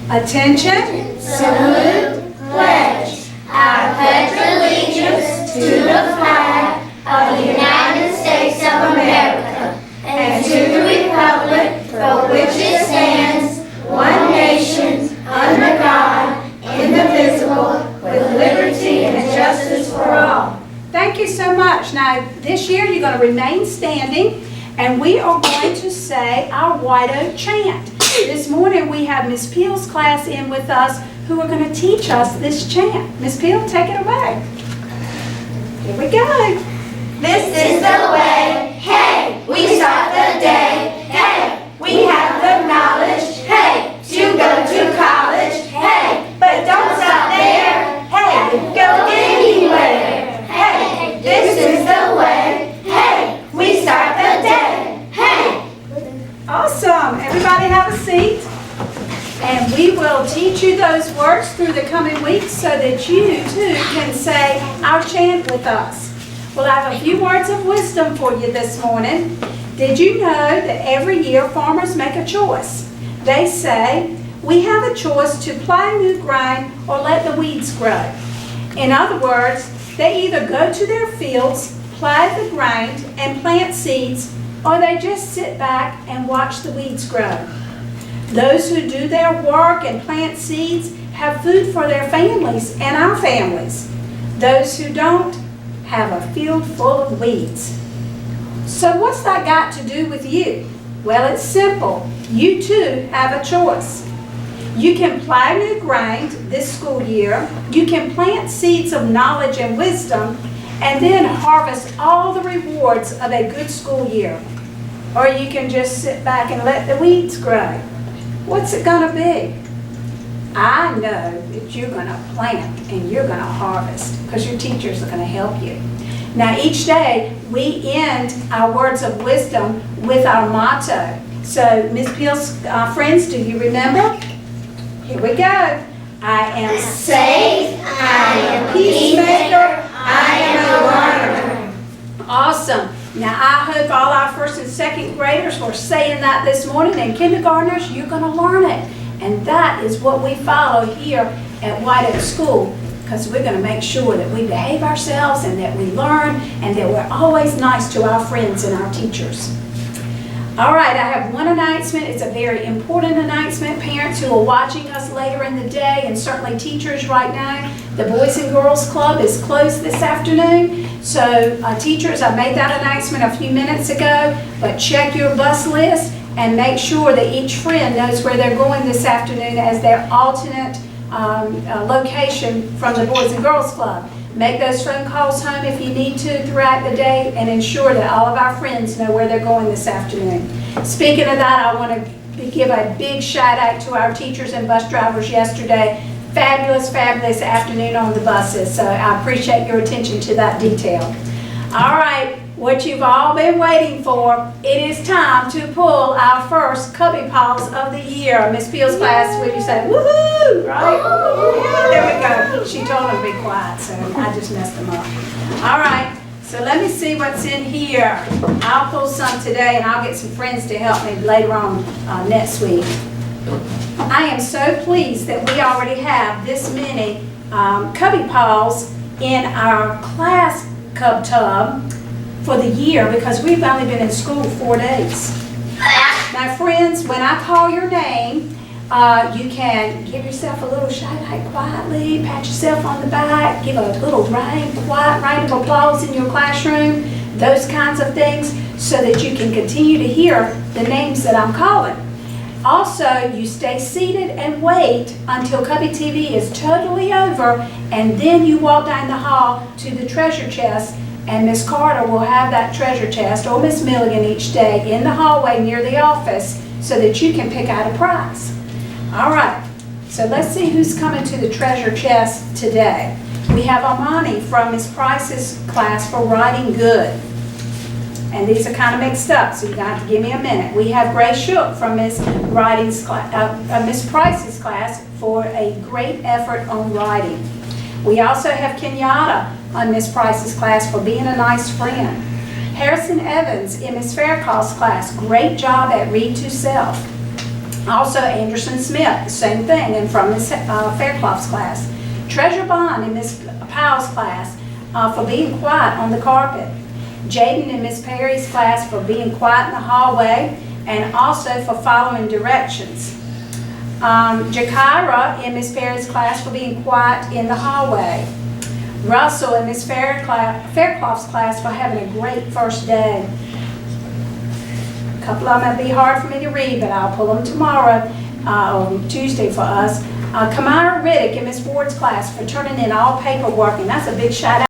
Attention. Salute, pledge. I pledge allegiance to the flag of the United States of America and to the republic for which it stands, one nation, under God, indivisible, with liberty and justice for all. Thank you so much. Now, this year you're going to remain standing, and we are going to say our White Oak chant. This morning we have Miss Peel's class in with us who are going to teach us this chant. Miss Peel, take it away. Here we go. This is the way, hey, we start the day, hey, we have the knowledge, hey, to go to college, hey, but don't stop there, hey, go anywhere, hey, this is the way, hey, we start the day, hey. Awesome. Everybody have a seat. And we will teach you those words through the coming weeks so that you too can say our chant with us. Well, I have a few words of wisdom for you this morning. Did you know that every year farmers make a choice? They say, we have a choice to plow new grain or let the weeds grow. In other words, they either go to their fields, plow the ground, and plant seeds, or they just sit back and watch the weeds grow. Those who do their work and plant seeds have food for their families and our families. Those who don't have a field full of weeds. So what's that got to do with you? Well, it's simple. You too have a choice. You can plow new ground this school year. You can plant seeds of knowledge and wisdom and then harvest all the rewards of a good school year. Or you can just sit back and let the weeds grow. What's it going to be? I know that you're going to plant and you're going to harvest because your teachers are going to help you. Now each day we end our words of wisdom with our motto. So Ms. Peel's friends, do you remember? Here we go. I am safe, I am peacemaker, I am a learner. Awesome. Now I hope all our first and second graders were saying that this morning, and kindergartners, you're going to learn it. And that is what we follow here at White Oak School, because we're going to make sure that we behave ourselves and that we learn and that we're always nice to our friends and our teachers. All right, I have one announcement. It's a very important announcement. Parents who are watching us later in the day, and certainly teachers right now, the Boys and Girls Club is closed this afternoon. So teachers, I made that announcement a few minutes ago, but check your bus list and make sure that each friend knows where they're going this afternoon as their alternate location from the Boys and Girls Club. Make those phone calls home if you need to throughout the day and ensure that all of our friends know where they're going this afternoon. Speaking of that, I want to give a big shout out to our teachers and bus drivers yesterday. Fabulous, fabulous afternoon on the buses. So I appreciate your attention to that detail. All right, what you've all been waiting for, it is time to pull our first Cubbie Paws of the year. Miss Peel's class, would you say, woohoo, right? Yeah, there we go. She told them to be quiet, so I just messed them up. All right, so let me see what's in here. I'll pull some today, and I'll get some friends to help me later on next week. I am so pleased that we already have this many Cubbie Paws in our class cub tub for the year because we've only been in school 4 days. Now friends, when I call your name, you can give yourself a little shout out quietly, pat yourself on the back, give a little quiet round of applause in your classroom, those kinds of things, so that you can continue to hear the names that I'm calling. Also, you stay seated and wait until Cubbie TV is totally over, and then you walk down the hall to the treasure chest, and Miss Carter will have that treasure chest, or Miss Milligan each day, in the hallway near the office so that you can pick out a prize. All right, so let's see who's coming to the treasure chest today. We have Amani from Miss Price's class for writing good. And these are kind of mixed up, so you're going to have to give me a minute. We have Grace Shook from Miss Price's class for a great effort on writing. We also have Kenyatta on Miss Price's class for being a nice friend. Harrison Evans in Miss Faircloth's class, great job at Read to Self. Also, Anderson Smith, same thing, and from Miss Fairclough's class. Treasure Bond in Miss Powell's class for being quiet on the carpet. Jaden in Miss Perry's class for being quiet in the hallway and also for following directions. Jakira in Miss Perry's class for being quiet in the hallway. Russell in Miss Fairclough's class for having a great first day. A couple of them may be hard for me to read, but I'll pull them tomorrow, or Tuesday for us. Kamara Riddick in Miss Ward's class for turning in all paperwork, and that's a big shout out.